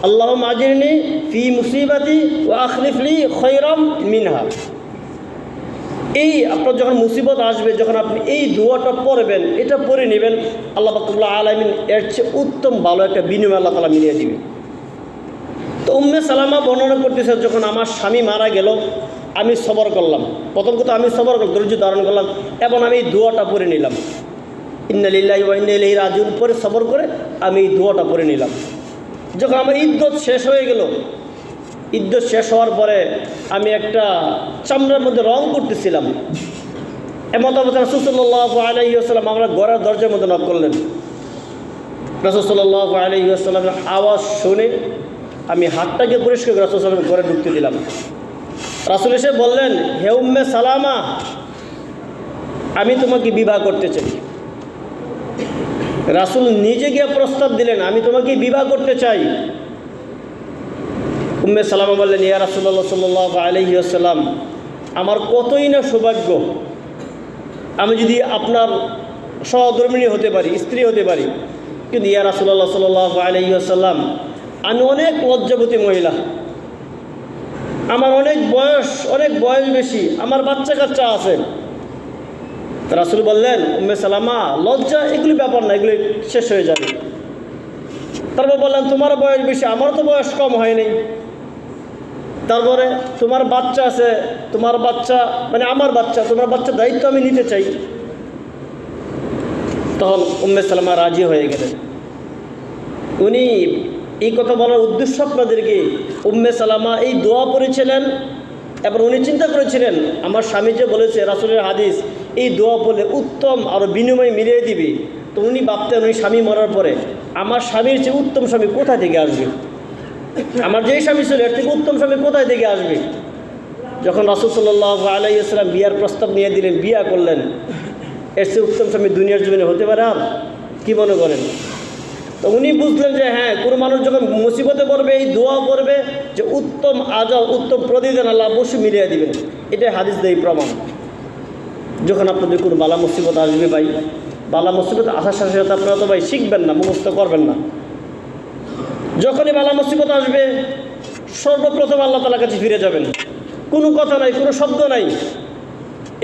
আল্লাহুম্মা আজিরনি ফি মুসিবাতি ওয়া আখলিফ লি খায়রাম মিনহা। এই আপনার যখন মুসিবত আসবে, যখন আপনি এই দোয়াটা পড়বেন, এটা পড়ে নেবেন, আল্লাহ পাক রব্বুল আলামিন এর চেয়ে উত্তম ভালো একটা বিনিময় আল্লাহ তাআলা মিলিয়ে দিবে। তো উম্মে সালামা বর্ণনা করতেছে, যখন আমার স্বামী মারা গেল আমি সবর করলাম। প্রথম কথা আমি সবর করলাম, ধৈর্য ধারণ করলাম এবং আমি এই দোয়াটা পড়ে নিলাম, ইন্না লিল্লাহি ওয়া ইন্না ইলাইহি রাজিউন পরে সবর করে আমি এই দোয়াটা পড়ে নিলাম। যখন আমার ইদ্যত শেষ হয়ে গেল, ইদ্যত শেষ হওয়ার পরে আমি একটা চামড়ার মধ্যে রং করতেছিলাম, এমন অবস্থায় রাসূল সাল্লাল্লাহু আলাইহি ওয়াসাল্লাম আমরা ঘরের দরজার মধ্যে নক করলেন। রাসূল সাল্লাল্লাহু আলাইহি ওয়াসাল্লামের আওয়াজ শুনে আমি হাতটাকে পরিষ্কার করে রাসূল সাল্লাল্লাহু আলাইহি ওয়াসাল্লামের ঘরে ঢুকতে দিলাম। রাসূল এসে বললেন, হে উম্মে সালামা, আমি তোমাকে বিবাহ করতে চাই। রাসূল নিজে গিয়ে প্রস্তাব দিলেন, আমি তোমাকে বিবাহ করতে চাই। উম্মে সালামা বললেন, ইয়া রাসূলুল্লাহ সাল্লাল্লাহু আলাইহি ওয়াসাল্লাম, আমার কতই না সৌভাগ্য, আমি যদি আপনার সহধর্মিণী হতে পারি, স্ত্রী হতে পারি। কিন্তু ইয়া রাসূলুল্লাহ সাল্লাল্লাহু আলাইহি ওয়াসাল্লাম, আমি অনেক লজ্জাবতী মহিলা, আমার অনেক বয়স বেশি, আমার বাচ্চা কাচ্চা আছে। রাসূল বললেন, উম্মে সালামা, লজ্জা এগুলি ব্যাপার না, এগুলি শেষ হয়ে যাবে। তারপর বললেন, তোমার বয়স বেশি, আমার তো বয়স কম হয়নি। তারপরে তোমার বাচ্চা আছে, তোমার বাচ্চা মানে আমার বাচ্চা, তোমার বাচ্চার দায়িত্ব আমি নিতে চাই। তখন উম্মে সালামা রাজি হয়ে গেলেন। উনি এই কথা বলার উদ্দেশ্য আপনাদেরকে, উম্মে সালামা এই দোয়া পড়েছিলেন এবং উনি চিন্তা করেছিলেন, আমার স্বামী যে বলেছে রাসূলের হাদিস, এই দোয়া বলে উত্তম আরও বিনিময় মিলিয়ে দিবে। তো উনি ভাবতেন, উনি স্বামী মরার পরে আমার স্বামীর চেয়ে উত্তম স্বামী কোথায় থেকে আসবে, আমার যেই স্বামী ছিল এর থেকে উত্তম স্বামী কোথায় থেকে আসবে। যখন রাসূল সাল্লাল্লাহু আলাইহি ওয়াসাল্লাম বিয়ার প্রস্তাব নিয়ে দিলেন, বিয়া করলেন, এর চেয়ে উত্তম স্বামী দুনিয়ার জমিনে হতে পারে? আর কি মনে করেন? তো উনি বুঝলেন যে হ্যাঁ, কোনো মানুষ যখন মুসিবতে পড়বে এই দোয়া করবে যে উত্তম আজাব, উত্তম প্রতিদান আল্লাহ অবশ্যই মিলিয়ে দিবেন। এটাই হাদিস দেয় প্রমাণ। যখন আপনাদের কোনো বালা মুসিবত আসবে ভাই, বালা মুসিবত আসার সাথে সাথে আপনারা তো ভাই শিখবেন না, মুখস্থ করবেন না। যখনই বালা মুসিবত আসবে সর্বপ্রথম আল্লাহ তাআলার কাছে ফিরে যাবেন, কোনো কথা নাই, কোনো শব্দ নাই।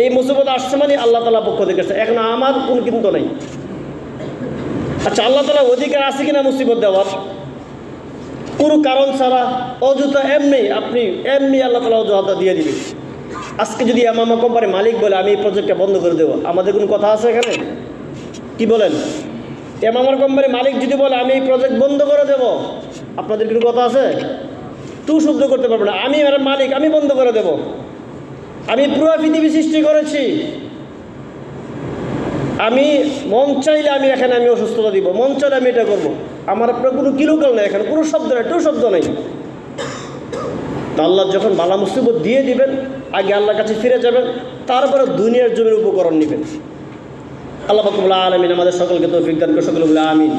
এই মুসিবত আসছে মানে আল্লাহ তাআলার পক্ষ থেকে আসছে, এখন আমার কোনো কিন্তু নাই। আচ্ছা, আল্লাহ তাআলার অধিকার আছে কিনা মুসিবত দেওয়ার? কোনো কারণ ছাড়া অযথা এমনি আল্লাহ তাআলা অজুহাত দিয়ে দিবে। আজকে যদি এমামা কোম্পানির মালিক বলে আমি এই প্রজেক্টটা বন্ধ করে দেবো, আমাদের কোনো কথা আছে এখানে? কি বলেন? এমামার কোম্পানির মালিক যদি বলে আমি এই প্রজেক্ট বন্ধ করে দেব, আপনাদের কোনো কথা আছে? টু শব্দ করতে পারবে না, আমি আমার মালিক, আমি বন্ধ করে দেব। আমি পুরো পৃথিবী সৃষ্টি করেছি, আমি মন চাইলে আমি এখানে আমি অসুস্থতা দিব, মন চাইলে আমি এটা করবো। আমার আপনার কোনো কিলোকাল নেই, এখানে কোনো শব্দ নেই, টু শব্দ নেই। তা আল্লাহ যখন বালা মুসিবত দিয়ে দিবেন, আগে আল্লাহর কাছে ফিরে যাবেন, তারপরে দুনিয়ার জমির উপকরণ নেবেন। আল্লাহ পাক রব্বুল আলামিন আমাদের সকলকে তৌফিক দান করে, সকলে বলে আমিন।